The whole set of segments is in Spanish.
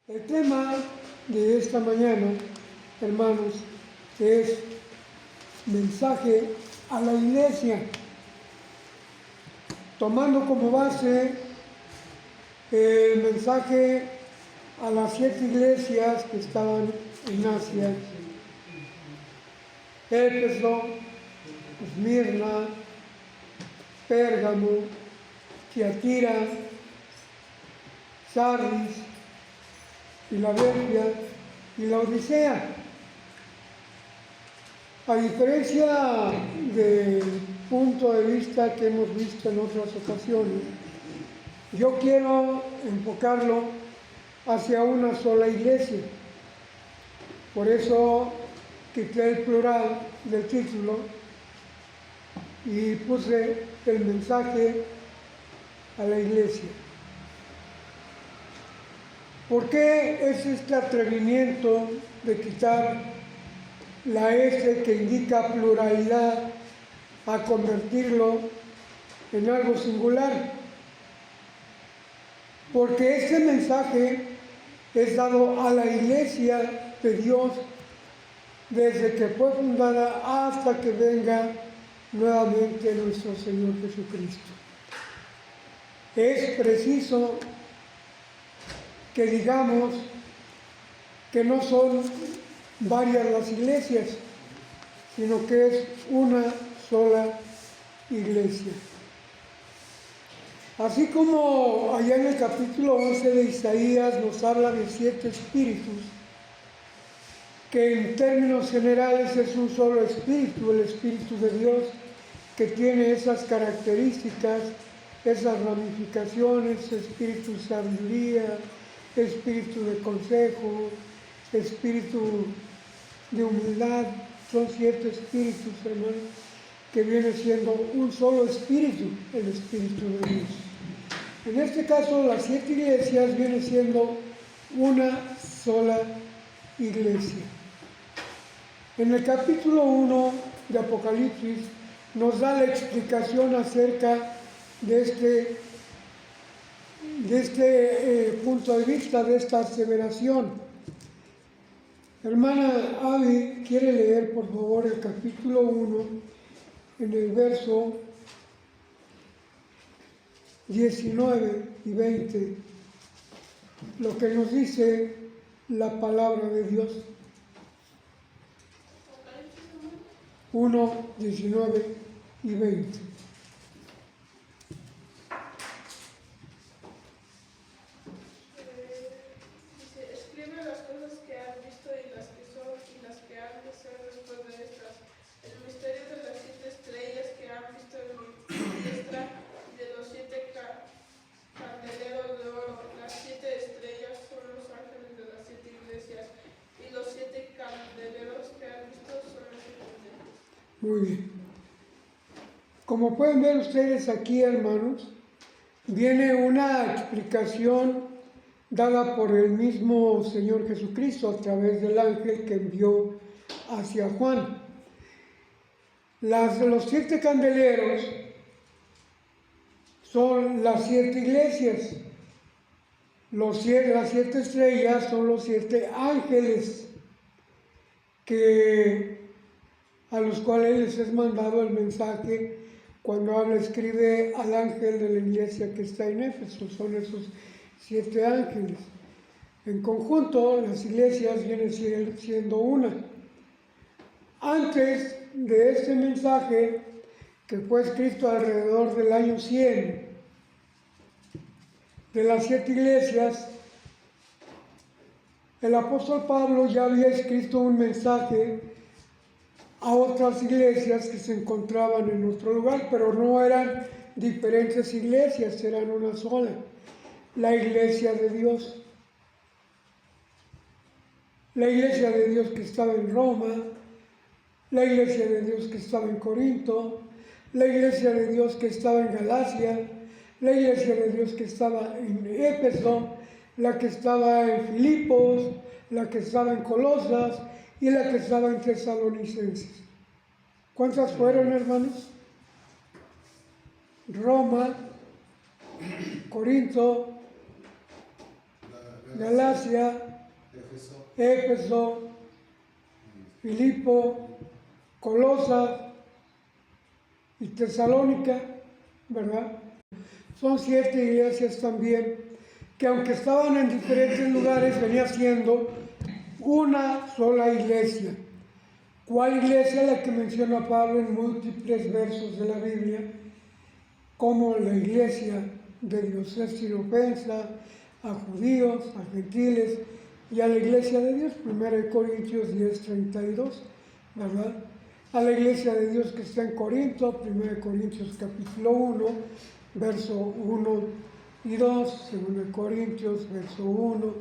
El tema de esta mañana, hermanos, es mensaje a la iglesia, tomando como base el mensaje a las 7 iglesias que estaban en Asia: Éfeso, Esmirna, Pérgamo, Tiatira, Sardis, Filadelfia y la Odisea. A diferencia del punto de vista que hemos visto en otras ocasiones, yo quiero enfocarlo hacia una sola iglesia. Por eso quité el plural del título y puse el mensaje a la iglesia. ¿Por qué es este atrevimiento de quitar la S que indica pluralidad a convertirlo en algo singular? Porque este mensaje es dado a la iglesia de Dios desde que fue fundada hasta que venga nuevamente nuestro Señor Jesucristo. Es preciso que digamos que no son varias las iglesias, sino que es una sola iglesia. Así como allá en el capítulo 11 de Isaías nos habla de 7 espíritus, que en términos generales es un solo espíritu, el Espíritu de Dios, que tiene esas características, esas ramificaciones: espíritu de sabiduría, espíritu de consejo, espíritu de humildad. Son 7 espíritus, hermanos, que viene siendo un solo espíritu, el Espíritu de Dios. En este caso, las 7 iglesias vienen siendo una sola iglesia. En el capítulo 1 de Apocalipsis nos da la explicación acerca de este punto de vista, de esta aseveración. Hermana Abby, ¿quiere leer por favor el capítulo 1 en el verso 19 y 20? Lo que nos dice la palabra de Dios. 1, 19 y 20. Escribe las cosas que has visto y las que son y las que han de ser después de estas. El misterio de las 7 estrellas que han visto en mi diestra, de los 7 candeleros de oro. Las 7 estrellas son los ángeles de las 7 iglesias, y los 7 candeleros que han visto son los 7 ángeles. Muy bien. Como pueden ver ustedes aquí, hermanos, viene una explicación dada por el mismo Señor Jesucristo a través del ángel que envió hacia Juan. Los 7 candeleros son las 7 iglesias. Las 7 estrellas son los 7 ángeles a los cuales les es mandado el mensaje cuando escribe al ángel de la iglesia que está en Éfeso. Son esos 7 ángeles. En conjunto, las iglesias vienen siendo una. Antes de este mensaje, que fue escrito alrededor del año 100, de las 7 iglesias, el apóstol Pablo ya había escrito un mensaje a otras iglesias que se encontraban en nuestro lugar, pero no eran diferentes iglesias, eran una sola, la iglesia de Dios. La iglesia de Dios que estaba en Roma, la iglesia de Dios que estaba en Corinto, la iglesia de Dios que estaba en Galacia, la iglesia de Dios que estaba en Éfeso, la que estaba en Filipos, la que estaba en Colosas y la que estaba en Tesalonicenses. ¿Cuántas fueron, hermanos? Roma, Corinto, Galacia, Éfeso, Filipo, Colosas y Tesalónica, ¿verdad? Son 7 iglesias también, que aunque estaban en diferentes lugares, venía siendo una sola iglesia. ¿Cuál iglesia? La que menciona Pablo en múltiples versos de la Biblia, como la iglesia de Dios, es sin ofensa a judíos, a gentiles y a la iglesia de Dios, 1 Corintios 10:32, ¿verdad? A la iglesia de Dios que está en Corinto, 1 Corintios capítulo 1, verso 1 y 2, 2 Corintios, verso 1,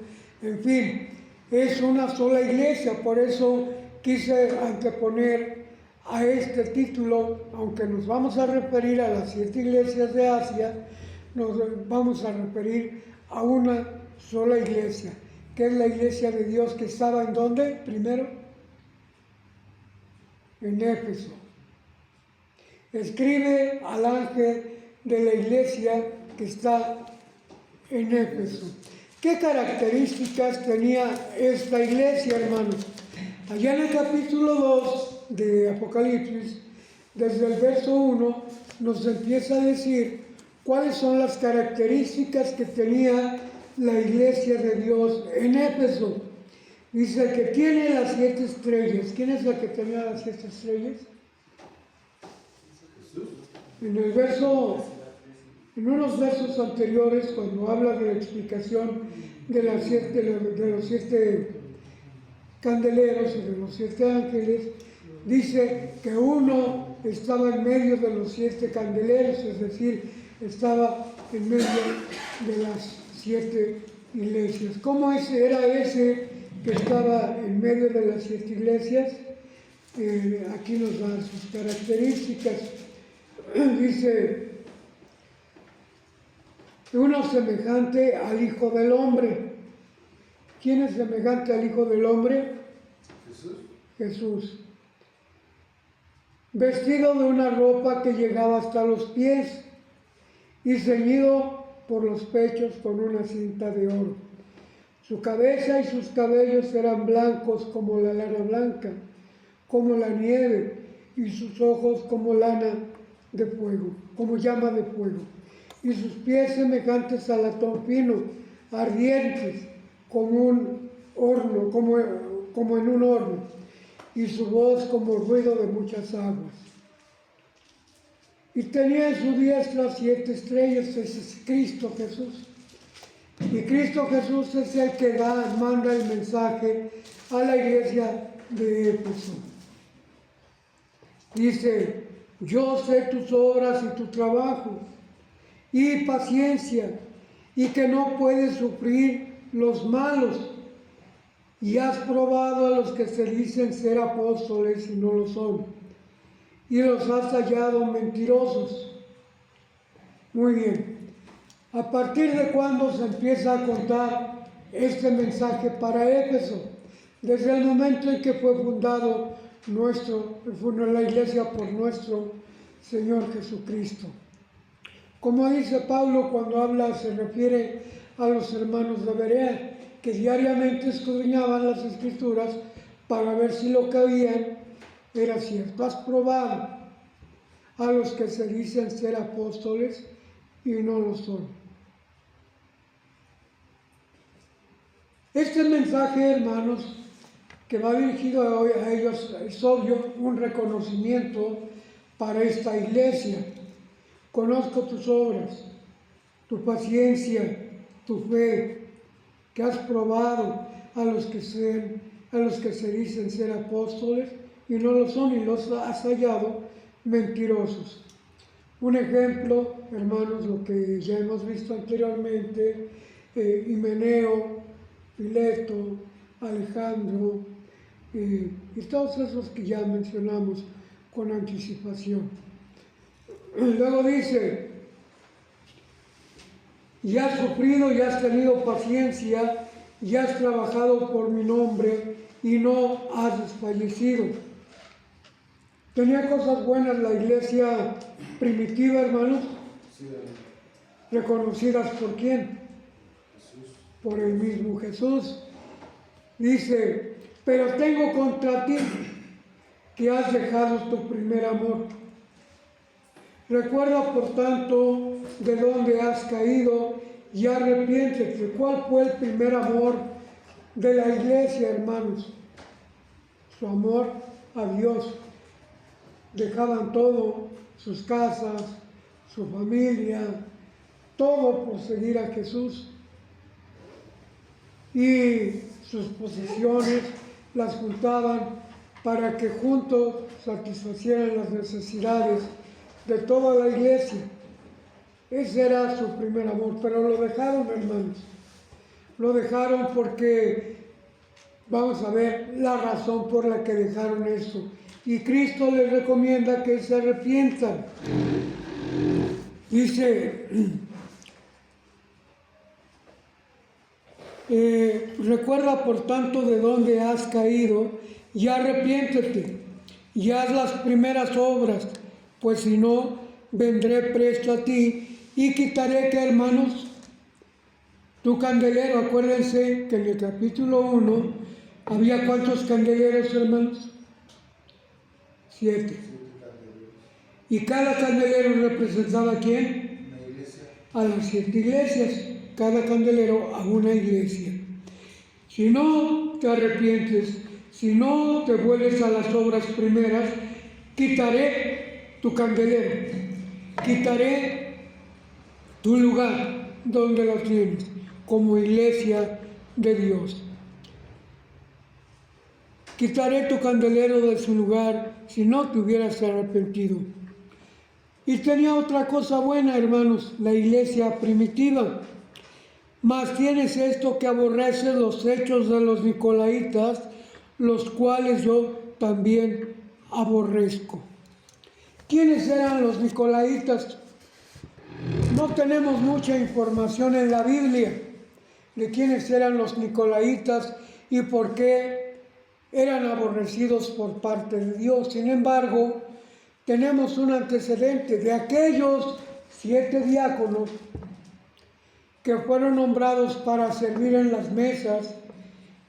en fin, es una sola iglesia. Por eso quise anteponer a este título, aunque nos vamos a referir a las 7 iglesias de Asia, nos vamos a referir a una sola iglesia, que es la iglesia de Dios que estaba ¿en dónde? Primero, en Éfeso. Escribe al ángel de la iglesia que está en Éfeso. ¿Qué características tenía esta iglesia, hermanos? Allá en el capítulo 2 de Apocalipsis, desde el verso 1, nos empieza a decir cuáles son las características que tenía la iglesia de Dios en Éfeso. Dice que tiene las 7 estrellas. ¿Quién es la que tenía las 7 estrellas? En en unos versos anteriores, cuando habla de la explicación de los 7 candeleros y de los 7 ángeles, dice que uno estaba en medio de los 7 candeleros, es decir, estaba en medio de las 7 iglesias. ¿Cómo era ese que estaba en medio de las 7 iglesias? Aquí nos dan sus características. Dice, uno semejante al Hijo del Hombre. ¿Quién es semejante al Hijo del Hombre? Jesús. Vestido de una ropa que llegaba hasta los pies y ceñido por los pechos con una cinta de oro. Su cabeza y sus cabellos eran blancos como la lana blanca, como la nieve, y sus ojos como lana de fuego, como llama de fuego, y sus pies semejantes a latón fino, ardientes como un horno, como en un horno, y su voz como ruido de muchas aguas. Y tenía en su diestra 7 estrellas, ese es Cristo Jesús. Y Cristo Jesús es el que manda el mensaje a la iglesia de Éfeso. Dice, yo sé tus obras y tu trabajo, y paciencia, y que no puedes sufrir los malos, y has probado a los que se dicen ser apóstoles y no lo son, y los has hallado mentirosos. Muy bien. ¿A partir de cuándo se empieza a contar este mensaje para Éfeso? Desde el momento en que fue fundado la iglesia por nuestro Señor Jesucristo. Como dice Pablo cuando se refiere a los hermanos de Berea, que diariamente escudriñaban las Escrituras para ver si lo que habían era cierto. Has probado a los que se dicen ser apóstoles y no lo son. Este mensaje, hermanos, que va dirigido a ellos, es obvio un reconocimiento para esta iglesia. Conozco tus obras, tu paciencia, tu fe, que has probado a los que se dicen ser apóstoles y no lo son, y los has hallado mentirosos. Un ejemplo, hermanos, lo que ya hemos visto anteriormente, Himeneo, Fileto, Alejandro, y todos esos que ya mencionamos con anticipación. Luego dice, y has sufrido y has tenido paciencia y has trabajado por mi nombre y no has desfallecido. ¿Tenía cosas buenas la iglesia primitiva, hermanos? Sí, reconocidas por quién? Jesús. por el mismo Jesús. Dice, pero tengo contra ti que has dejado tu primer amor. Recuerda, por tanto, de dónde has caído y arrepiéntete. ¿Cuál fue el primer amor de la iglesia, hermanos? Su amor a Dios. Dejaban todo, sus casas, su familia, todo por seguir a Jesús. Y sus posesiones las juntaban para que juntos satisfacieran las necesidades de toda la iglesia. Ese era su primer amor, pero lo dejaron, hermanos. Lo dejaron porque, vamos a ver la razón por la que dejaron eso. Y Cristo les recomienda que se arrepientan. Dice, recuerda por tanto de dónde has caído y arrepiéntete y haz las primeras obras, pues si no, vendré presto a ti y quitaré, que hermanos, tu candelero. Acuérdense que en el capítulo 1 había ¿cuántos candeleros, hermanos? 7. Y cada candelero representaba ¿a quién? Una iglesia. A las 7 iglesias. Cada candelero a una iglesia. Si no te arrepientes, si no te vuelves a las obras primeras, quitaré tu candelero, quitaré tu lugar donde lo tienes, como iglesia de Dios. Quitaré tu candelero de su lugar si no te hubieras arrepentido. Y tenía otra cosa buena, hermanos, la iglesia primitiva. Mas tienes esto, que aborreces los hechos de los nicolaitas, los cuales yo también aborrezco. ¿Quiénes eran los nicolaitas? No tenemos mucha información en la Biblia de quiénes eran los nicolaitas y por qué eran aborrecidos por parte de Dios. Sin embargo, tenemos un antecedente de aquellos 7 diáconos que fueron nombrados para servir en las mesas,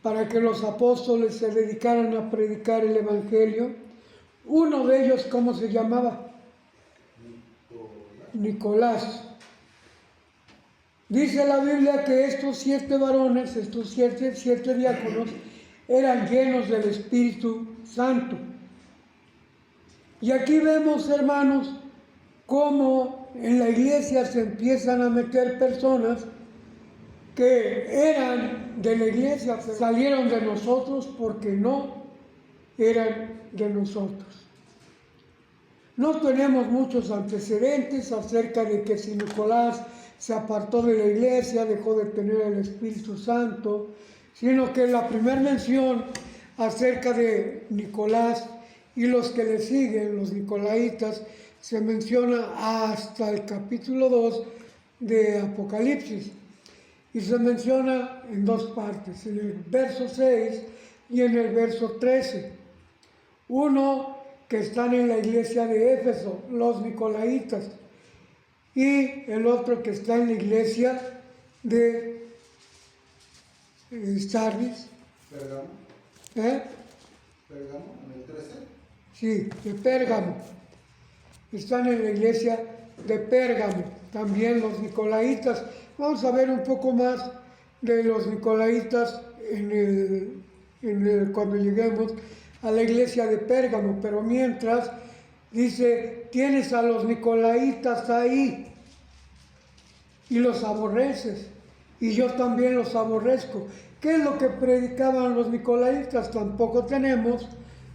para que los apóstoles se dedicaran a predicar el Evangelio. Uno de ellos, ¿cómo se llamaba? Nicolás. Dice la Biblia que estos 7 varones, estos siete diáconos, eran llenos del Espíritu Santo. Y aquí vemos, hermanos, cómo en la iglesia se empiezan a meter personas que eran de la iglesia, salieron de nosotros porque no eran de nosotros. No tenemos muchos antecedentes acerca de que si Nicolás se apartó de la iglesia, dejó de tener el Espíritu Santo, sino que la primera mención acerca de Nicolás y los que le siguen, los nicolaitas, se menciona hasta el capítulo 2 de Apocalipsis. Y se menciona en 2 partes, en el verso 6 y en el verso 13. Uno que están en la iglesia de Éfeso, los nicolaitas, y el otro que está en la iglesia de Sardis. Pérgamo. Pérgamo, en el 13. Sí, de Pérgamo. Están en la iglesia de Pérgamo, también los nicolaitas. Vamos a ver un poco más de los nicolaitas cuando lleguemos a la iglesia de Pérgamo, pero mientras dice, tienes a los nicolaitas ahí y los aborreces, y yo también los aborrezco. ¿Qué es lo que predicaban los nicolaitas? Tampoco tenemos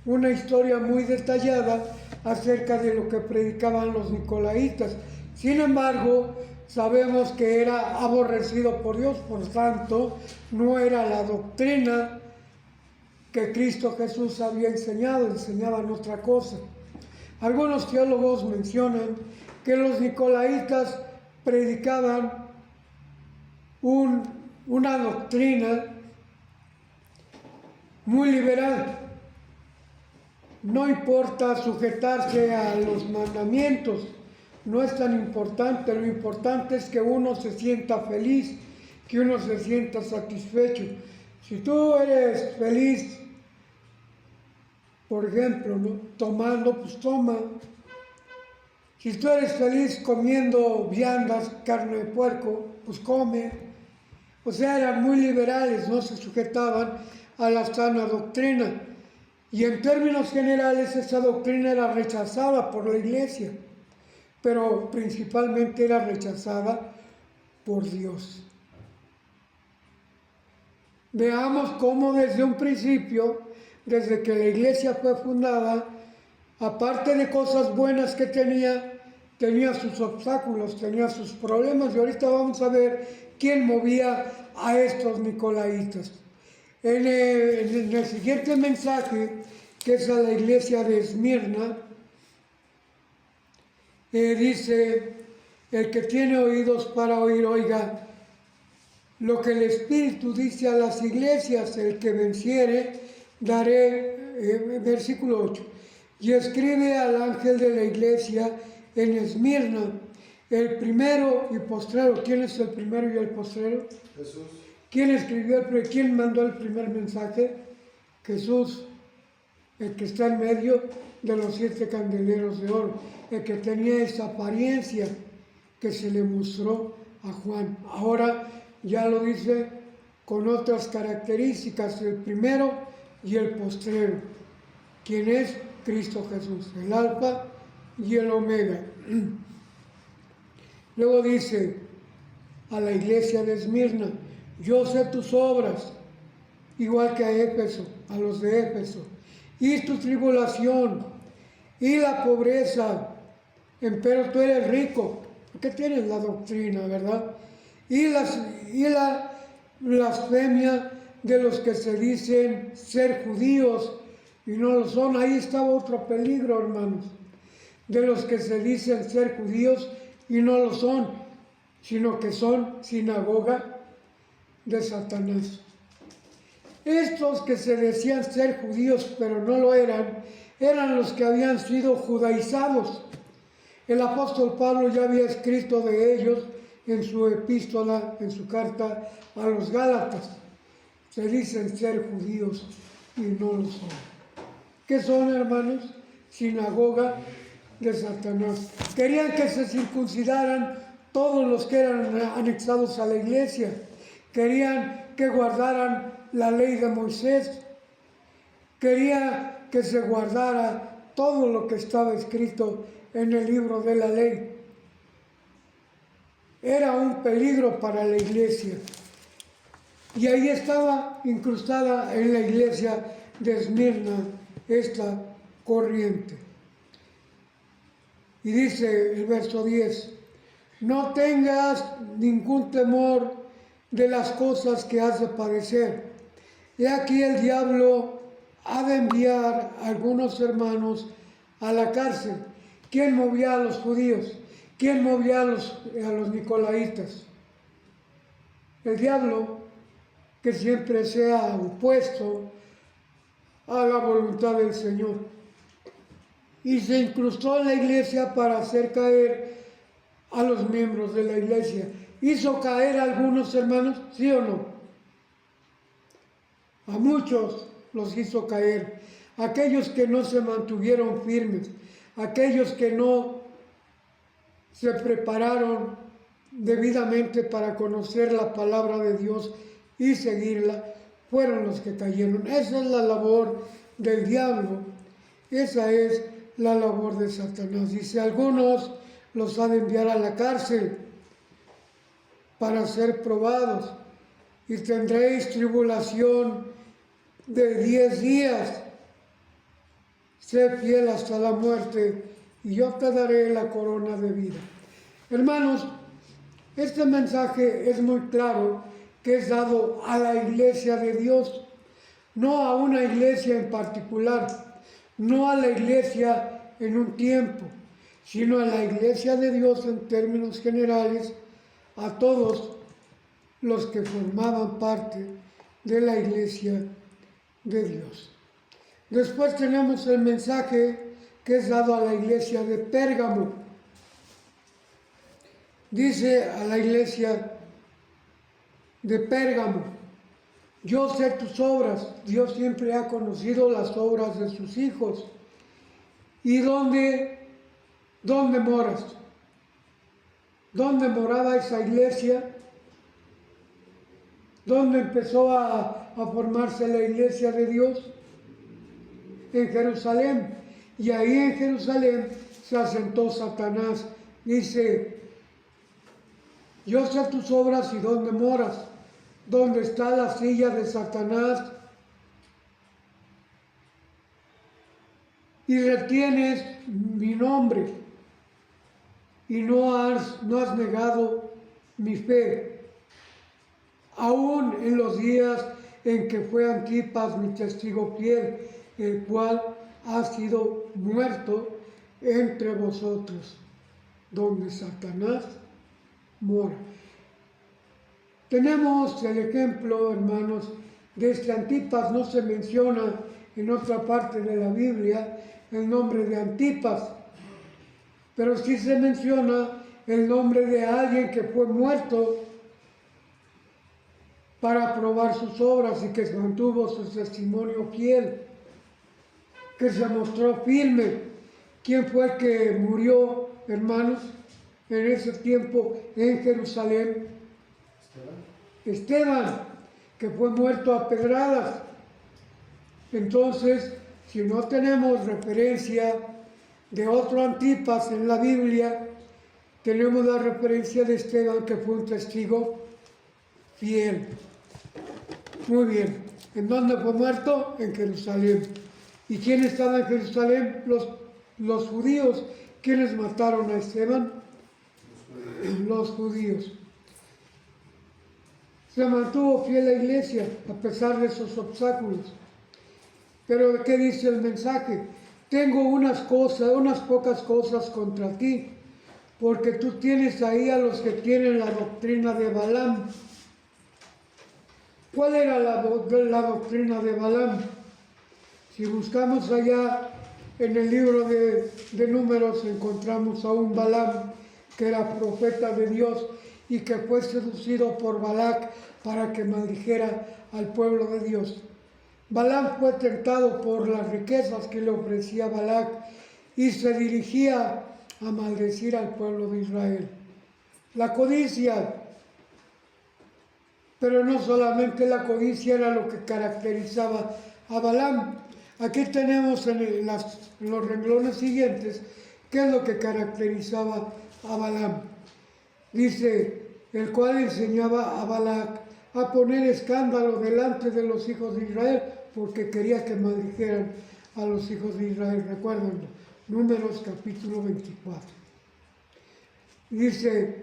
una historia muy detallada acerca de lo que predicaban los nicolaitas. Sin embargo, sabemos que era aborrecido por Dios, por tanto, no era la doctrina que Cristo Jesús había enseñado, enseñaban otra cosa. Algunos teólogos mencionan que los nicolaitas predicaban una doctrina muy liberal. No importa sujetarse a los mandamientos, no es tan importante. Lo importante es que uno se sienta feliz, que uno se sienta satisfecho. Si tú eres feliz, por ejemplo, ¿no?, tomando, pues toma. Si tú eres feliz comiendo viandas, carne de puerco, pues come. O sea, eran muy liberales, no se sujetaban a la sana doctrina. Y en términos generales esa doctrina era rechazada por la iglesia, pero principalmente era rechazada por Dios. Veamos cómo desde un principio, desde que la iglesia fue fundada, aparte de cosas buenas que tenía sus obstáculos, tenía sus problemas, y ahorita vamos a ver quién movía a estos nicolaitas. En el siguiente mensaje, que es a la iglesia de Esmirna, dice: el que tiene oídos para oír, oiga lo que el Espíritu dice a las iglesias. El que venciere, daré, versículo 8, y escribe al ángel de la iglesia en Esmirna, el primero y postrero. ¿Quién es el primero y el postrero? Jesús. ¿Quién mandó el primer mensaje? Jesús, el que está en medio de los 7 candeleros de oro, el que tenía esa apariencia que se le mostró a Juan. Ahora ya lo dice con otras características, el primero y el postrero, quien es Cristo Jesús, el alfa y el omega. Luego dice a la iglesia de Esmirna: yo sé tus obras, igual que a Éfeso, a los de Éfeso, y tu tribulación y la pobreza, empero tú eres rico, porque tienes la doctrina, ¿verdad? Y la blasfemia de los que se dicen ser judíos y no lo son. Ahí estaba otro peligro, hermanos, de los que se dicen ser judíos y no lo son, sino que son sinagoga de Satanás. Estos que se decían ser judíos pero no lo eran los que habían sido judaizados. El apóstol Pablo ya había escrito de ellos en su epístola, en su carta a los Gálatas. Se dicen ser judíos y no lo son. ¿Qué son, hermanos? Sinagoga de Satanás. Querían que se circuncidaran todos los que eran anexados a la iglesia. Querían que guardaran la ley de Moisés. Quería que se guardara todo lo que estaba escrito en el libro de la ley. Era un peligro para la iglesia. Y ahí estaba incrustada en la iglesia de Esmirna esta corriente. Y dice el verso 10: no tengas ningún temor de las cosas que has de padecer. He aquí el diablo ha de enviar a algunos hermanos a la cárcel. ¿Quién movía a los judíos? ¿Quién movía a los nicolaitas? El diablo, que siempre se ha opuesto a la voluntad del Señor. Y se incrustó en la iglesia para hacer caer a los miembros de la iglesia. ¿Hizo caer a algunos hermanos? ¿Sí o no? A muchos los hizo caer. Aquellos que no se mantuvieron firmes, aquellos que no se prepararon debidamente para conocer la palabra de Dios y seguirla, fueron los que cayeron. Esa es la labor del diablo, esa es la labor de Satanás. Dice: algunos los ha de enviar a la cárcel para ser probados, y tendréis tribulación de 10 días. Sé fiel hasta la muerte, y yo te daré la corona de vida. Hermanos, este mensaje es muy claro, que es dado a la iglesia de Dios, no a una iglesia en particular, no a la iglesia en un tiempo, sino a la iglesia de Dios en términos generales, a todos los que formaban parte de la iglesia de Dios. Después tenemos el mensaje que es dado a la iglesia de Pérgamo. Dice a la iglesia de Pérgamo: yo sé tus obras. Dios siempre ha conocido las obras de sus hijos. ¿Y dónde moras? ¿Dónde moraba esa iglesia? ¿Dónde empezó a formarse la iglesia de Dios? En Jerusalén. Y ahí en Jerusalén se asentó Satanás. Dice: yo sé tus obras y dónde moras, dónde está la silla de Satanás, y retienes mi nombre, y no has negado mi fe, aún en los días en que fue Antipas mi testigo fiel, el cual ha sido muerto entre vosotros, donde Satanás mora. Tenemos el ejemplo, hermanos, de este Antipas. No se menciona en otra parte de la Biblia el nombre de Antipas, pero sí se menciona el nombre de alguien que fue muerto para probar sus obras y que mantuvo su testimonio fiel, que se mostró firme. ¿Quién fue el que murió, hermanos, en ese tiempo en Jerusalén? Esteban, que fue muerto a pedradas. Entonces, si no tenemos referencia de otro Antipas en la Biblia, tenemos la referencia de Esteban, que fue un testigo fiel. Muy bien. ¿En dónde fue muerto? En Jerusalén. ¿Y quién estaba en Jerusalén? Los judíos. ¿Quiénes mataron a Esteban? Los judíos. Se mantuvo fiel a la iglesia a pesar de esos obstáculos. Pero ¿qué dice el mensaje? Tengo unas pocas cosas contra ti, porque tú tienes ahí a los que tienen la doctrina de Balaam. ¿Cuál era la doctrina de Balaam? Si buscamos allá en el libro de Números, encontramos a un Balaam que era profeta de Dios y que fue seducido por Balac para que maldijera al pueblo de Dios. Balaam fue tentado por las riquezas que le ofrecía Balac y se dirigía a maldecir al pueblo de Israel. La codicia, pero no solamente la codicia era lo que caracterizaba a Balaam. Aquí tenemos en los renglones siguientes qué es lo que caracterizaba a Balaam. Dice: el cual enseñaba a Balac a poner escándalo delante de los hijos de Israel, porque quería que maldijeran a los hijos de Israel. Recuerden, Números capítulo 24. Dice: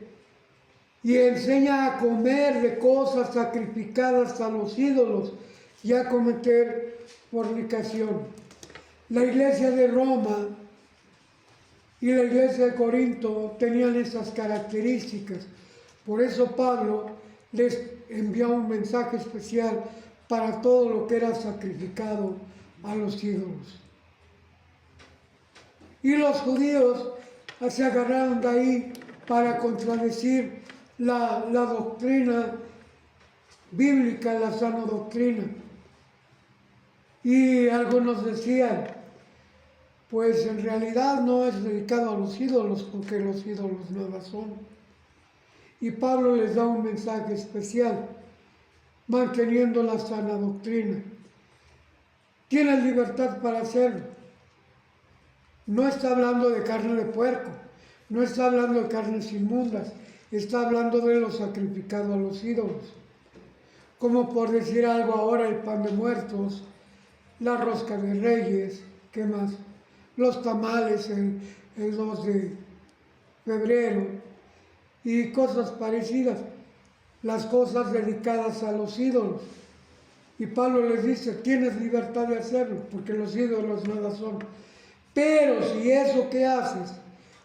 y enseña a comer de cosas sacrificadas a los ídolos y a cometer fornicación. La iglesia de Roma y la iglesia de Corinto tenían esas características. Por eso Pablo les envió un mensaje especial para todo lo que era sacrificado a los ídolos. Y los judíos se agarraron de ahí para contradecir la doctrina bíblica, la sana doctrina. Y algunos decían: pues en realidad no es dedicado a los ídolos, porque los ídolos nada son. Y Pablo les da un mensaje especial, manteniendo la sana doctrina. Tienes libertad para hacerlo. No está hablando de carne de puerco, no está hablando de carnes inmundas, está hablando de lo sacrificado a los ídolos. Como por decir algo ahora, el pan de muertos, la rosca de reyes, ¿qué más? Los tamales el 2 de febrero y cosas parecidas, las cosas dedicadas a los ídolos. Y Pablo les dice: tienes libertad de hacerlo, porque los ídolos nada son. Pero si eso que haces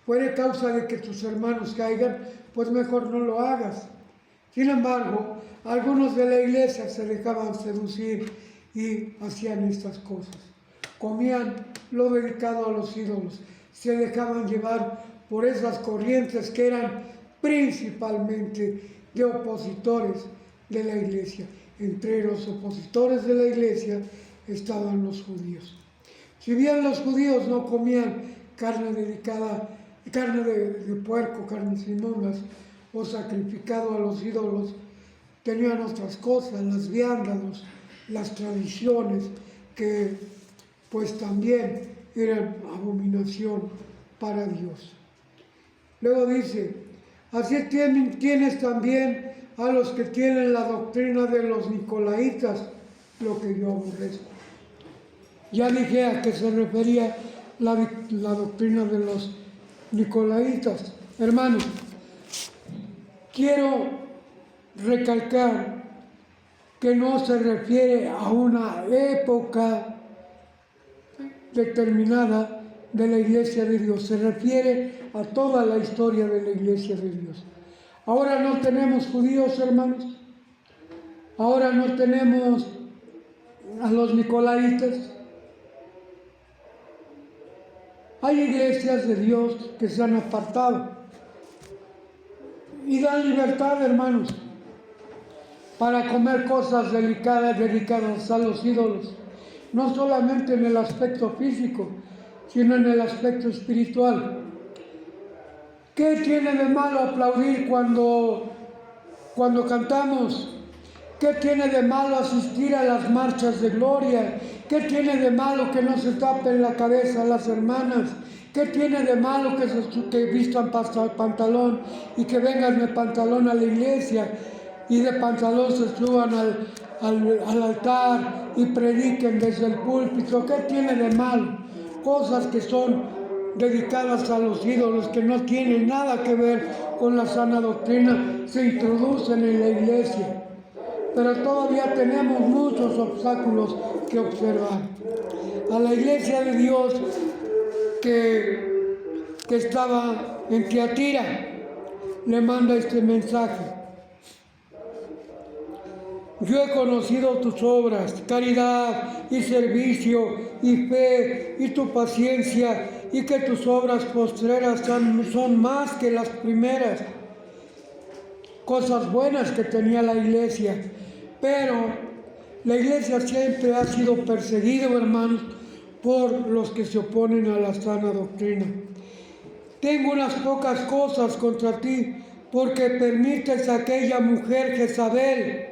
fuere causa de que tus hermanos caigan, pues mejor no lo hagas. Sin embargo, algunos de la iglesia se dejaban seducir y hacían estas cosas. Comían lo dedicado a los ídolos, se dejaban llevar por esas corrientes que eran principalmente de opositores de la iglesia. Entre los opositores de la iglesia estaban los judíos. Si bien los judíos no comían carne de puerco, carnes inmundas o sacrificado a los ídolos, tenían otras cosas, las viandas, las tradiciones, que pues también eran abominación para Dios. Luego dice, así tienes también a los que tienen la doctrina de los nicolaitas, lo que yo aborrezco. Ya dije a qué se refería la doctrina de los nicolaitas. Hermanos, quiero recalcar que no se refiere a una época determinada de la Iglesia de Dios, se refiere a toda la historia de la Iglesia de Dios. Ahora no tenemos judíos, hermanos, ahora no tenemos a los nicolaitas. Hay iglesias de Dios que se han apartado y dan libertad, hermanos, para comer cosas dedicadas a los ídolos, no solamente en el aspecto físico, sino en el aspecto espiritual. ¿Qué tiene de malo aplaudir cuando cantamos? ¿Qué tiene de malo asistir a las marchas de gloria? ¿Qué tiene de malo que no se tapen la cabeza las hermanas? ¿Qué tiene de malo que vistan pantalón y que vengan de pantalón a la iglesia y de pantalón se suban al altar y prediquen desde el púlpito? ¿Qué tiene de malo? Cosas que son dedicadas a los ídolos, que no tienen nada que ver con la sana doctrina, se introducen en la iglesia. Pero todavía tenemos muchos obstáculos que observar. A la iglesia de Dios que estaba en Tiatira, le manda este mensaje. Yo he conocido tus obras, caridad y servicio y fe y tu paciencia, y que tus obras postreras son más que las primeras. Cosas buenas que tenía la iglesia, pero la iglesia siempre ha sido perseguida, hermanos, por los que se oponen a la sana doctrina. Tengo unas pocas cosas contra ti, porque permites a aquella mujer Jezabel,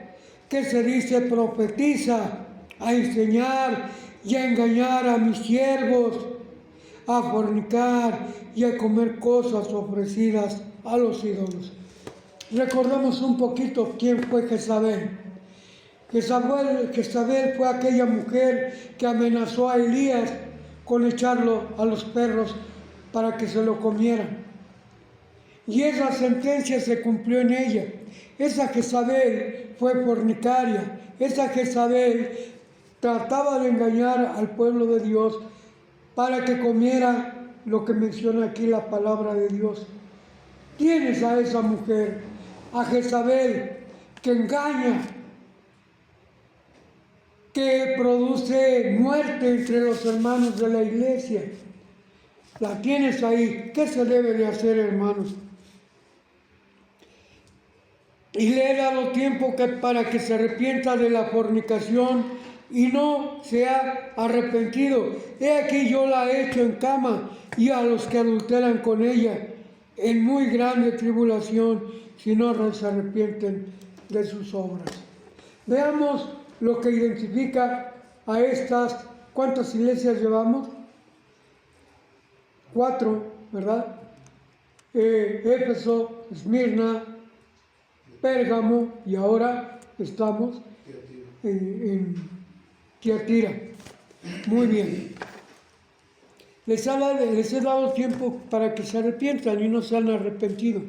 que se dice profetiza, a enseñar y a engañar a mis siervos, a fornicar y a comer cosas ofrecidas a los ídolos. Recordemos un poquito quién fue Jezabel. Jezabel fue aquella mujer que amenazó a Elías con echarlo a los perros para que se lo comieran. Y esa sentencia se cumplió en ella. Esa Jezabel fue fornicaria. Esa Jezabel trataba de engañar al pueblo de Dios para que comiera lo que menciona aquí la palabra de Dios. Tienes a esa mujer, a Jezabel, que engaña, que produce muerte entre los hermanos de la iglesia. La tienes ahí. ¿Qué se debe de hacer, hermanos? Y le he dado tiempo para que se arrepienta de la fornicación y no se ha arrepentido. He aquí yo la he hecho en cama, y a los que adulteran con ella en muy grande tribulación, si no se arrepienten de sus obras. Veamos lo que identifica a estas. ¿Cuántas iglesias llevamos? 4, ¿verdad? Éfeso, Esmirna, Pérgamo, y ahora estamos en Tiatira. Muy bien. Les he dado tiempo para que se arrepientan y no se han arrepentido.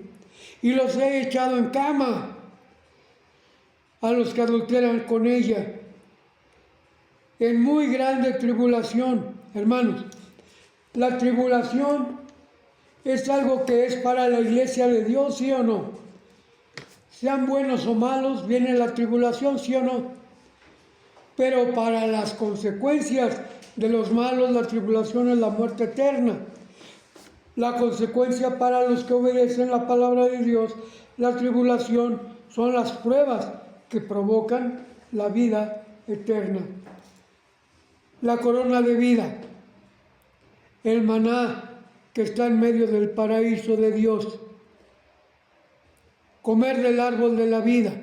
Y los he echado en cama a los que adulteran con ella, en muy grande tribulación. Hermanos, la tribulación es algo que es para la iglesia de Dios, ¿sí o no? Sean buenos o malos, viene la tribulación, ¿sí o no? Pero para las consecuencias de los malos, la tribulación es la muerte eterna. La consecuencia para los que obedecen la palabra de Dios, la tribulación, son las pruebas que provocan la vida eterna. La corona de vida, el maná que está en medio del paraíso de Dios. Comer del árbol de la vida,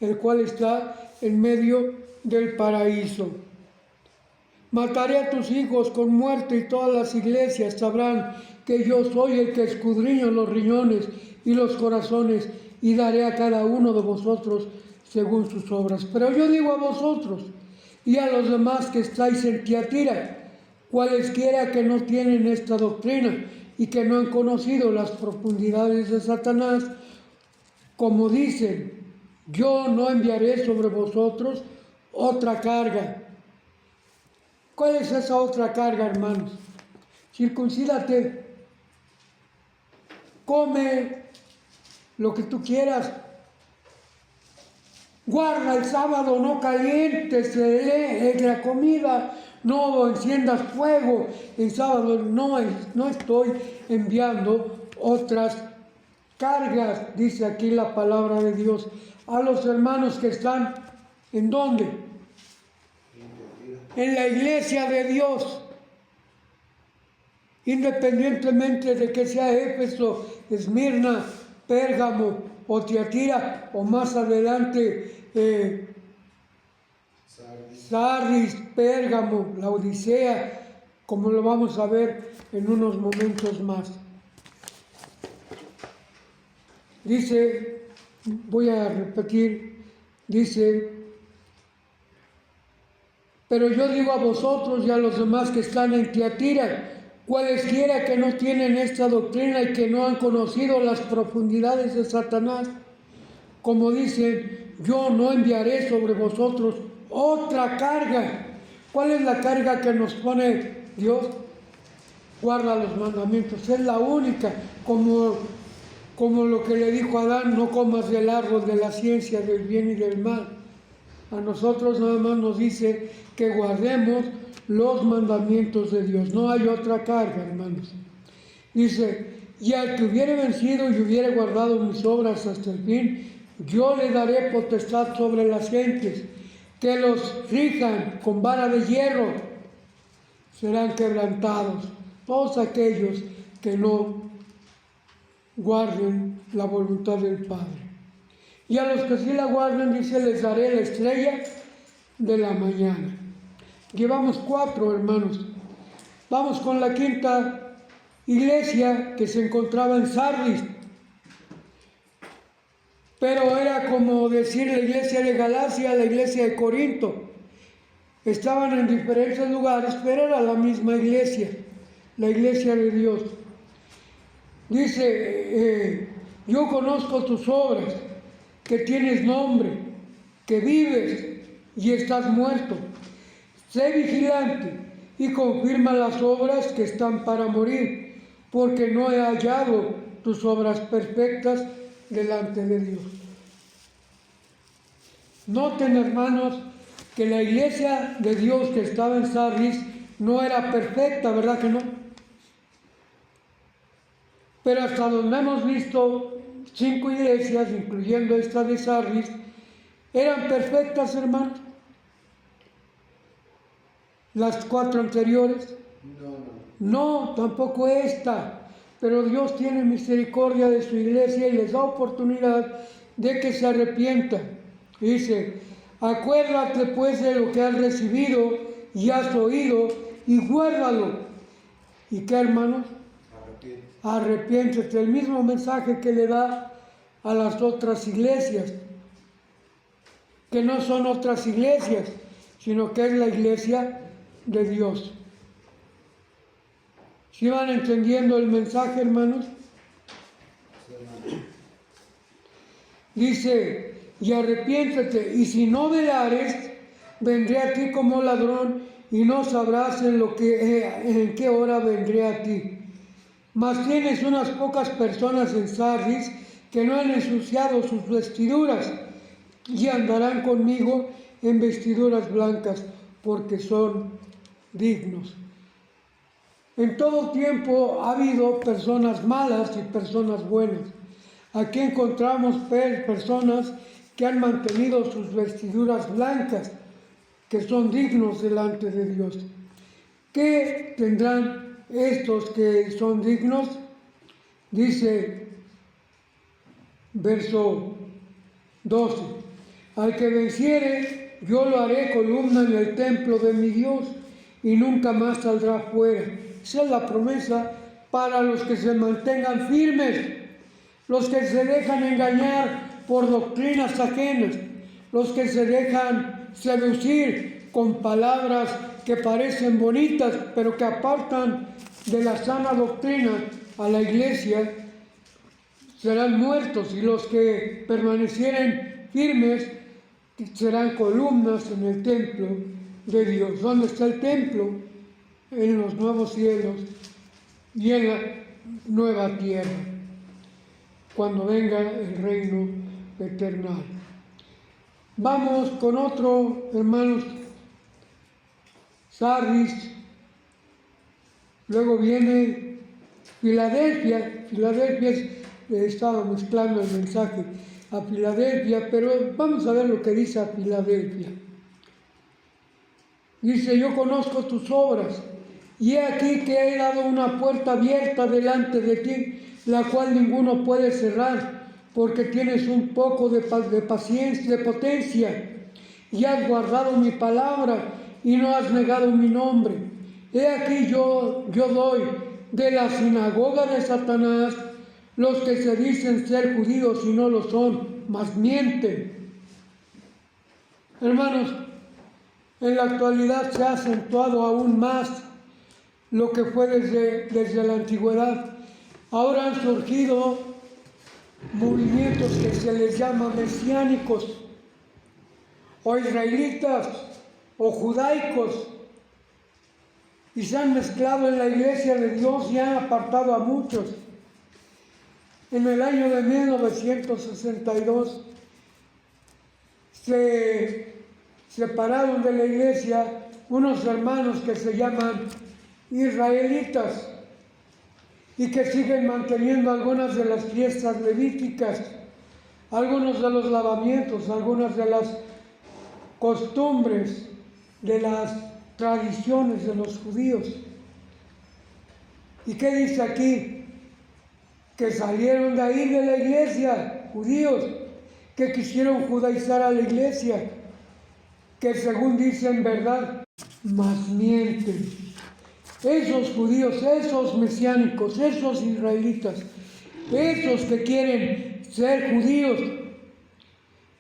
el cual está en medio del paraíso. Mataré a tus hijos con muerte y todas las iglesias sabrán que yo soy el que escudriño los riñones y los corazones y daré a cada uno de vosotros según sus obras. Pero yo digo a vosotros y a los demás que estáis en Tiatira, cualesquiera que no tienen esta doctrina y que no han conocido las profundidades de Satanás, como dicen, yo no enviaré sobre vosotros otra carga. ¿Cuál es esa otra carga, hermanos? Circuncídate, come lo que tú quieras, guarda el sábado, no calientes la comida, no enciendas fuego el sábado. No estoy enviando otras cargas, dice aquí la palabra de Dios, a los hermanos que están, ¿en dónde? En la iglesia de Dios, independientemente de que sea Éfeso, Esmirna, Pérgamo o Tiatira, o más adelante Sardis, Pérgamo, la Odisea, como lo vamos a ver en unos momentos más. Dice, voy a repetir, dice, pero yo digo a vosotros y a los demás que están en Tiatira, cualesquiera que no tienen esta doctrina y que no han conocido las profundidades de Satanás, como dicen, yo no enviaré sobre vosotros otra carga. ¿Cuál es la carga que nos pone Dios? Guarda los mandamientos, es la única, como lo que le dijo a Adán, no comas del árbol de la ciencia del bien y del mal. A nosotros nada más nos dice que guardemos los mandamientos de Dios. No hay otra carga, hermanos. Dice, y al que hubiere vencido y hubiere guardado mis obras hasta el fin, yo le daré potestad sobre las gentes, que los rijan con vara de hierro, serán quebrantados todos aquellos que no guarden la voluntad del Padre. Y a los que sí la guarden, dice, les daré la estrella de la mañana. Llevamos 4, hermanos. Vamos con la quinta iglesia que se encontraba en Sardis. Pero era como decir la iglesia de Galacia, la iglesia de Corinto. Estaban en diferentes lugares, pero era la misma iglesia, la iglesia de Dios. Dice, yo conozco tus obras, que tienes nombre, que vives y estás muerto. Sé vigilante y confirma las obras que están para morir, porque no he hallado tus obras perfectas delante de Dios. Noten, hermanos, que la iglesia de Dios que estaba en Sardis no era perfecta, ¿verdad que no? Pero hasta donde hemos visto 5 iglesias, incluyendo esta de Sardis, eran perfectas, hermanos. Las 4 anteriores, no, tampoco esta. Pero Dios tiene misericordia de su iglesia y les da oportunidad de que se arrepientan. Dice, acuérdate pues de lo que has recibido y has oído y guárdalo. ¿Y qué, hermanos? Arrepiéntete. El mismo mensaje que le da a las otras iglesias, que no son otras iglesias, sino que es la iglesia de Dios. ¿Sí van entendiendo el mensaje, hermanos? Dice, y arrepiéntete, y si no velares, vendré a ti como ladrón, y no sabrás en qué hora vendré a ti. Mas tienes unas pocas personas en Sardis que no han ensuciado sus vestiduras, y andarán conmigo en vestiduras blancas, porque son dignos. En todo tiempo ha habido personas malas y personas buenas. Aquí encontramos personas que han mantenido sus vestiduras blancas, que son dignos delante de Dios. ¿Qué tendrán estos que son dignos? Dice verso 12, al que venciere, yo lo haré columna en el templo de mi Dios y nunca más saldrá fuera. Esa es la promesa para los que se mantengan firmes, los que se dejan engañar por doctrinas ajenas, los que se dejan seducir con palabras que parecen bonitas, pero que apartan de la sana doctrina a la iglesia, serán muertos, y los que permanecieren firmes serán columnas en el templo de Dios. ¿Dónde está el templo? En los nuevos cielos y en la nueva tierra, cuando venga el reino eterno. Vamos con otro, hermanos, Sardis, luego viene Filadelfia. Filadelfia estaba mezclando el mensaje a Filadelfia, pero vamos a ver lo que dice a Filadelfia. Dice, yo conozco tus obras, y he aquí que he dado una puerta abierta delante de ti, la cual ninguno puede cerrar, porque tienes un poco de paciencia, de potencia, y has guardado mi palabra, y no has negado mi nombre. He aquí yo doy de la sinagoga de Satanás los que se dicen ser judíos y no lo son, mas mienten. Hermanos, en la actualidad se ha acentuado aún más lo que fue desde la antigüedad. Ahora han surgido movimientos que se les llama mesiánicos, o israelitas, o judaicos, y se han mezclado en la iglesia de Dios y han apartado a muchos. En el año de 1962 se separaron de la iglesia unos hermanos que se llaman israelitas y que siguen manteniendo algunas de las fiestas levíticas, algunos de los lavamientos, algunas de las costumbres, de las tradiciones de los judíos. ¿Y qué dice aquí? Que salieron de ahí de la iglesia, judíos, que quisieron judaizar a la iglesia, que según dicen verdad, mas mienten. Esos judíos, esos mesiánicos, esos israelitas, esos que quieren ser judíos,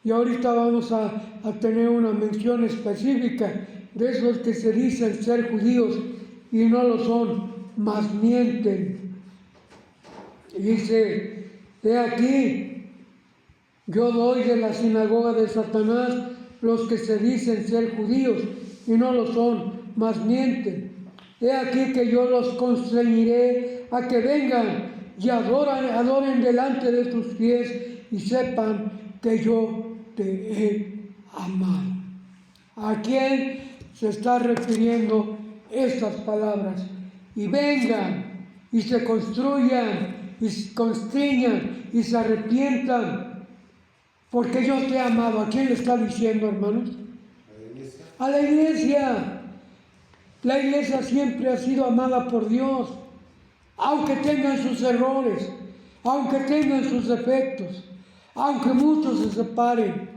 y ahorita vamos a tener una mención específica de esos que se dicen ser judíos y no lo son, mas mienten. Y dice, he aquí, yo doy de la sinagoga de Satanás los que se dicen ser judíos y no lo son, mas mienten. He aquí que yo los constreñiré a que vengan y adoren delante de tus pies y sepan que yo te he amado. ¿A quién se está refiriendo estas palabras? Y vengan y se construyan y se constriñan y se arrepientan, porque yo te he amado. ¿A quién le está diciendo, hermanos? A la iglesia. La iglesia siempre ha sido amada por Dios, aunque tengan sus errores, aunque tengan sus defectos, aunque muchos se separen,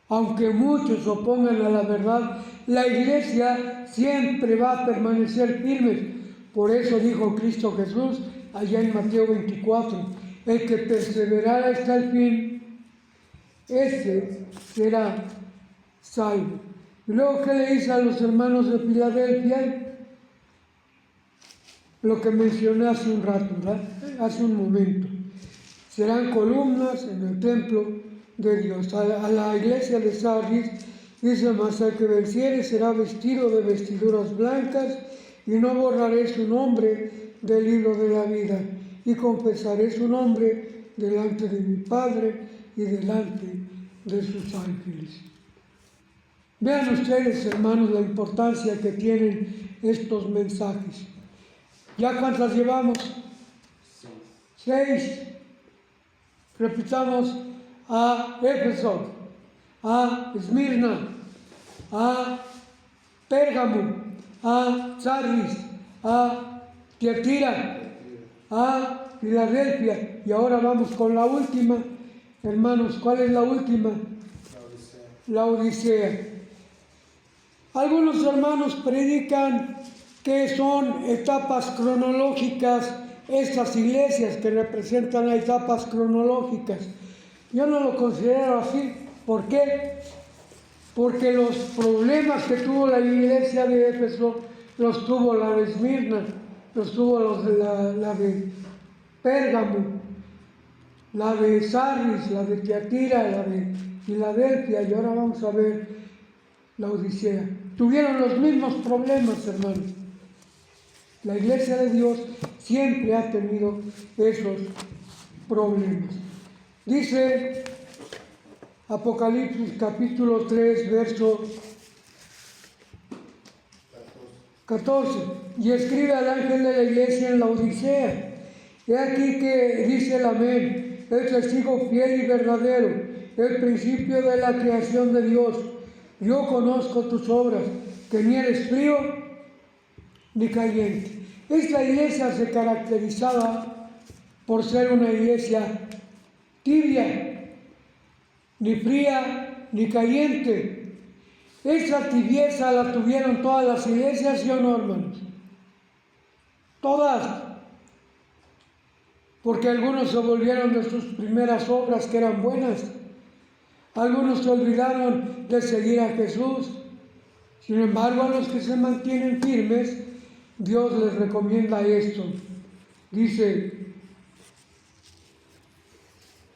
aunque muchos se opongan a la verdad, la iglesia siempre va a permanecer firme. Por eso dijo Cristo Jesús allá en Mateo 24, el que perseverara hasta el fin, ese será salvo. Y luego, ¿qué le dice a los hermanos de Filadelfia? Lo que mencioné hace un rato, ¿verdad? Hace un momento. Serán columnas en el templo de Dios. A la iglesia de Sardis dice, mas el que venciere será vestido de vestiduras blancas, y no borraré su nombre del libro de la vida, y confesaré su nombre delante de mi Padre y delante de sus ángeles. Vean ustedes, hermanos, la importancia que tienen estos mensajes. ¿Ya cuántas llevamos? 6. Repitamos a Éfeso, a Esmirna, a Pérgamo, a Sardis, a Tiatira, a Filadelfia. Y ahora vamos con la última. Hermanos, ¿cuál es la última? La Odisea. Algunos hermanos predican que son etapas cronológicas, estas iglesias que representan las etapas cronológicas. Yo no lo considero así. ¿Por qué? Porque los problemas que tuvo la iglesia de Éfeso los tuvo la de Esmirna, los tuvo la de Pérgamo, la de Sardis, la de Tiatira, la de Filadelfia, y ahora vamos a ver la Odisea. Tuvieron los mismos problemas, hermanos. La iglesia de Dios siempre ha tenido esos problemas. Dice Apocalipsis capítulo 3, verso 14. Y escribe al ángel de la iglesia en la Odisea. He aquí que dice el amén, el testigo fiel y verdadero, el principio de la creación de Dios. Yo conozco tus obras, que ni eres frío ni caliente. Esta iglesia se caracterizaba por ser una iglesia tibia, ni fría ni caliente. Esa tibieza la tuvieron todas las iglesias, ¿sí o no, hermanos? Todas. Porque algunos se volvieron de sus primeras obras que eran buenas. Algunos se olvidaron de seguir a Jesús. Sin embargo, a los que se mantienen firmes, Dios les recomienda esto. Dice,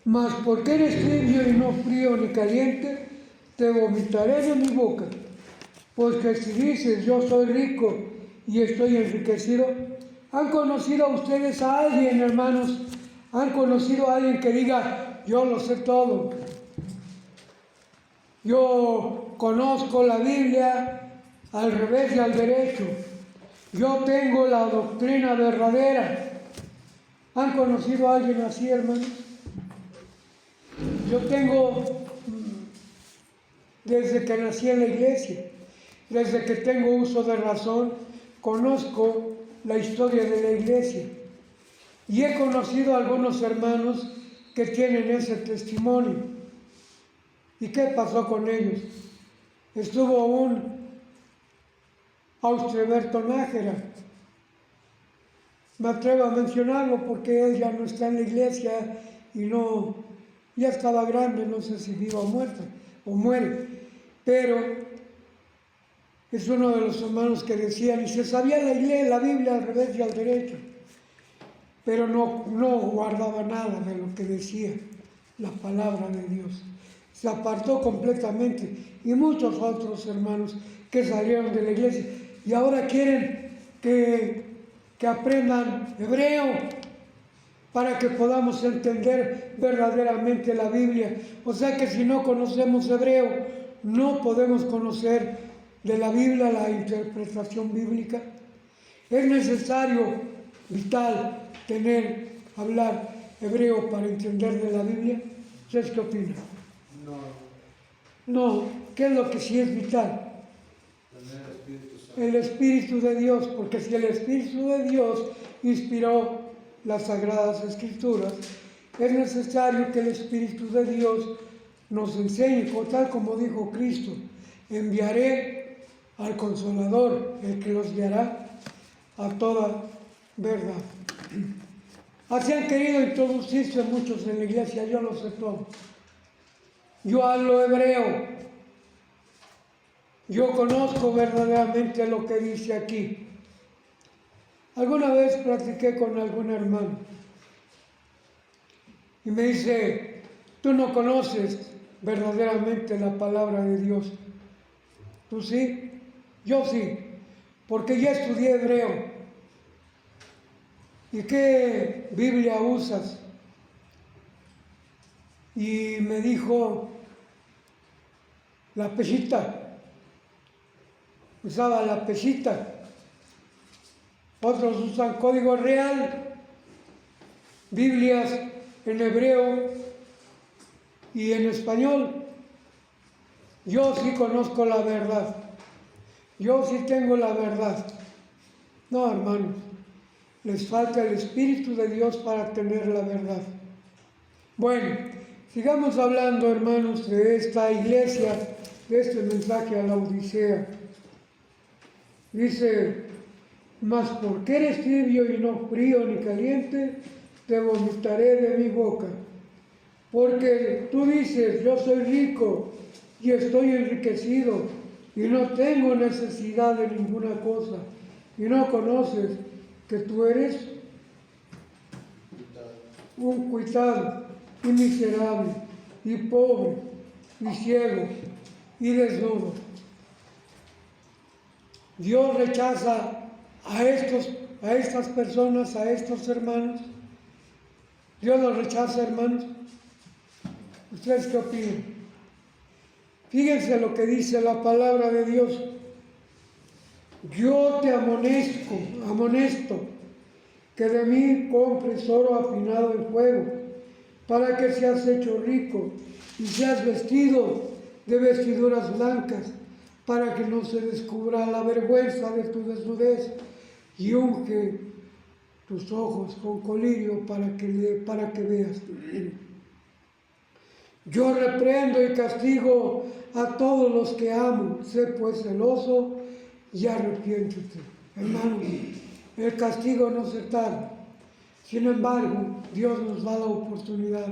mas porque eres tibio y no frío ni caliente, te vomitaré de mi boca. Pues que si dices, yo soy rico y estoy enriquecido, ¿han conocido a ustedes a alguien, hermanos? ¿Han conocido a alguien que diga, yo lo sé todo? Yo conozco la Biblia al revés y al derecho. Yo tengo la doctrina verdadera. ¿Han conocido a alguien así, hermanos? Yo tengo, desde que nací en la iglesia, desde que tengo uso de razón, conozco la historia de la iglesia. Y he conocido a algunos hermanos que tienen ese testimonio. ¿Y qué pasó con ellos? Estuvo un Austreberto Nájera. Me atrevo a mencionarlo porque él ya no está en la iglesia y no, ya estaba grande, no sé si viva o muerta, o muere. Pero es uno de los hermanos que decían, y se sabía la Biblia al revés y al derecho, pero no guardaba nada de lo que decía la palabra de Dios. Se apartó completamente, y muchos otros hermanos que salieron de la iglesia y ahora quieren que aprendan hebreo para que podamos entender verdaderamente la Biblia. O sea que si no conocemos hebreo, no podemos conocer de la Biblia la interpretación bíblica. Es necesario, vital, hablar hebreo para entender de la Biblia. ¿Ustedes qué opinan? No, ¿qué es lo que sí es vital? El Espíritu de Dios, porque si el Espíritu de Dios inspiró las Sagradas Escrituras, es necesario que el Espíritu de Dios nos enseñe, tal como dijo Cristo, enviaré al Consolador, el que los guiará a toda verdad. Así han querido introducirse muchos en la iglesia, yo lo sé todo. Yo hablo hebreo. Yo conozco verdaderamente lo que dice aquí. Alguna vez platiqué con algún hermano y me dice, tú no conoces verdaderamente la palabra de Dios. ¿Tú sí? Yo sí, porque ya estudié hebreo. ¿Y qué Biblia usas? Y me dijo, la Peshitta. Usaba la Peshitta. Otros usan código real, Biblias en hebreo y en español. Yo sí conozco la verdad. Yo sí tengo la verdad. No, hermanos, les falta el Espíritu de Dios para tener la verdad. Bueno, sigamos hablando, hermanos, de esta iglesia, de este mensaje a la Odisea. Dice, mas porque eres tibio y no frío ni caliente, te vomitaré de mi boca. Porque tú dices, yo soy rico y estoy enriquecido y no tengo necesidad de ninguna cosa, y no conoces que tú eres un cuitado y miserable y pobre y ciego y desnudo. Dios rechaza a estas personas, a estos hermanos. Dios los rechaza, hermanos. ¿Ustedes qué opinan? Fíjense lo que dice la palabra de Dios. Yo te amonesto, que de mí compres oro afinado en fuego, para que seas hecho rico y seas vestido de vestiduras blancas, para que no se descubra la vergüenza de tu desnudez, y unge tus ojos con colirio para que veas. Yo reprendo y castigo a todos los que amo. Sé pues celoso y arrepiéntete. Hermanos, el castigo no se tarda. Sin embargo, Dios nos da la oportunidad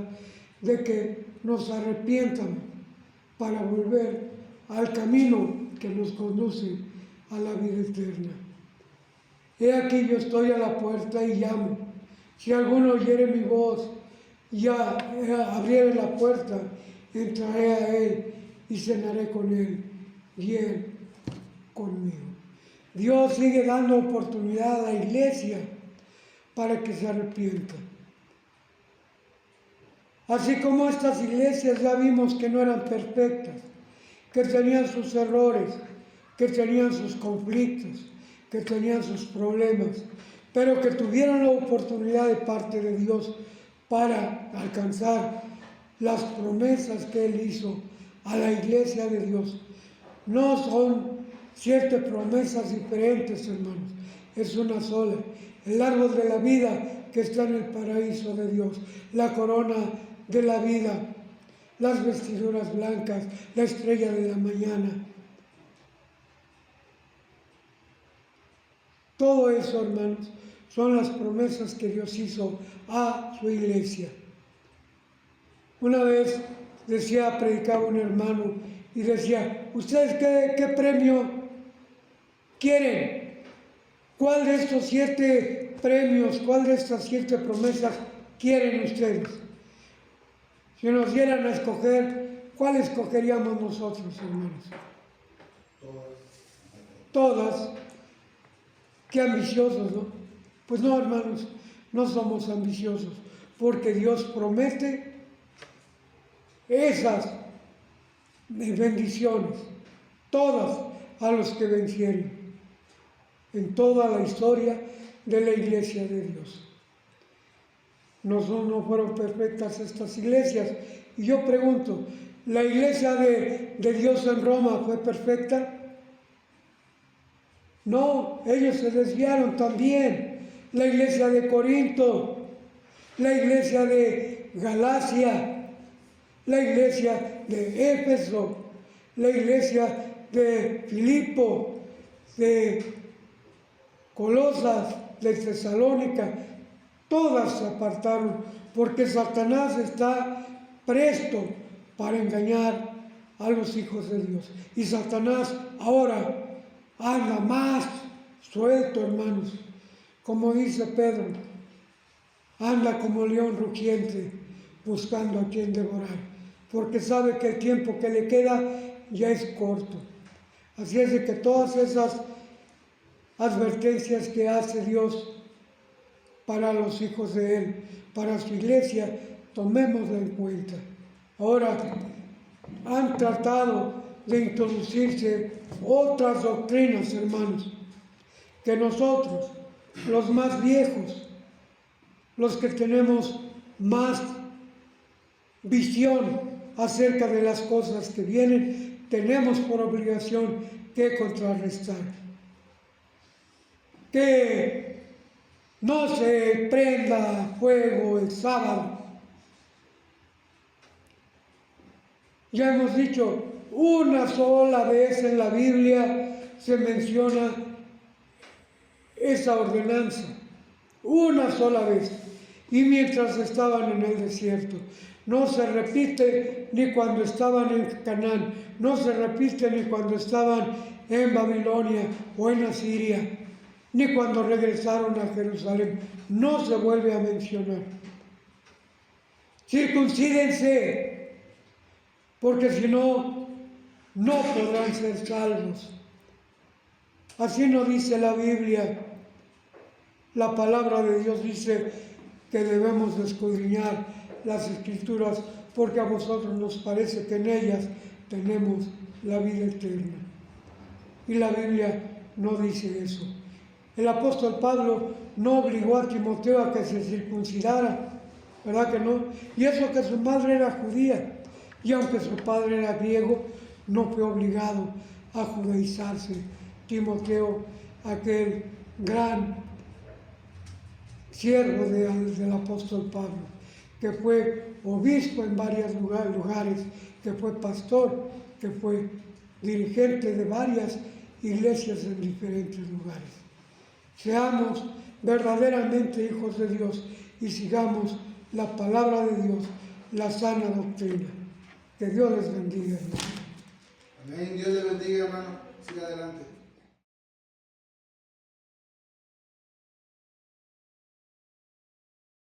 de que nos arrepientamos para volver al camino que nos conduce a la vida eterna. He aquí yo estoy a la puerta y llamo. Si alguno oyere mi voz y abriere la puerta, entraré a él y cenaré con él y él conmigo. Dios sigue dando oportunidad a la iglesia para que se arrepienta. Así como estas iglesias ya vimos que no eran perfectas, que tenían sus errores, que tenían sus conflictos, que tenían sus problemas, pero que tuvieron la oportunidad de parte de Dios para alcanzar las promesas que Él hizo a la iglesia de Dios. No son 7 promesas diferentes, hermanos, es una sola. El árbol de la vida que está en el paraíso de Dios, la corona de la vida, las vestiduras blancas, la estrella de la mañana. Todo eso, hermanos, son las promesas que Dios hizo a su iglesia. Una vez predicaba un hermano y decía, ¿ustedes qué premio quieren? ¿Cuál de estos 7 premios, cuál de estas 7 promesas quieren ustedes? Si nos dieran a escoger, ¿cuál escogeríamos nosotros, hermanos? Todas. Qué ambiciosos, ¿no? Pues no, hermanos, no somos ambiciosos, porque Dios promete esas bendiciones, todas a los que vencieren, en toda la historia de la iglesia de Dios. No fueron perfectas estas iglesias. Y yo pregunto, ¿la iglesia de Dios en Roma fue perfecta? No, ellos se desviaron también. La iglesia de Corinto, la iglesia de Galacia, la iglesia de Éfeso, la iglesia de Filipo, de Colosas, de Tesalónica, todas se apartaron porque Satanás está presto para engañar a los hijos de Dios. Y Satanás ahora anda más suelto, hermanos. Como dice Pedro, anda como león rugiente buscando a quien devorar, porque sabe que el tiempo que le queda ya es corto. Así es de que todas esas advertencias que hace Dios para los hijos de Él, para su iglesia, tomémosla en cuenta. Ahora, han tratado de introducirse otras doctrinas, hermanos, que nosotros, los más viejos, los que tenemos más visión, acerca de las cosas que vienen, tenemos por obligación que contrarrestar. Que no se prenda fuego el sábado. Ya hemos dicho, una sola vez en la Biblia se menciona esa ordenanza. Una sola vez. Y mientras estaban en el desierto. No se repite ni cuando estaban en Canaán. No se repite ni cuando estaban en Babilonia o en Asiria. Ni cuando regresaron a Jerusalén. No se vuelve a mencionar. Circuncídense. Porque si no, no podrán ser salvos. Así nos dice la Biblia. La palabra de Dios dice que debemos escudriñar las Escrituras porque a vosotros nos parece que en ellas tenemos la vida eterna. Y la Biblia no dice eso. El apóstol Pablo no obligó a Timoteo a que se circuncidara, ¿verdad que no? Y eso que su madre era judía. Y aunque su padre era griego, no fue obligado a judaizarse. Timoteo, aquel gran siervo del apóstol Pablo, que fue obispo en varios lugares, que fue pastor, que fue dirigente de varias iglesias en diferentes lugares. Seamos verdaderamente hijos de Dios y sigamos la palabra de Dios, la sana doctrina. Que Dios les bendiga, hermano. Amén. Dios les bendiga, hermano. Siga adelante.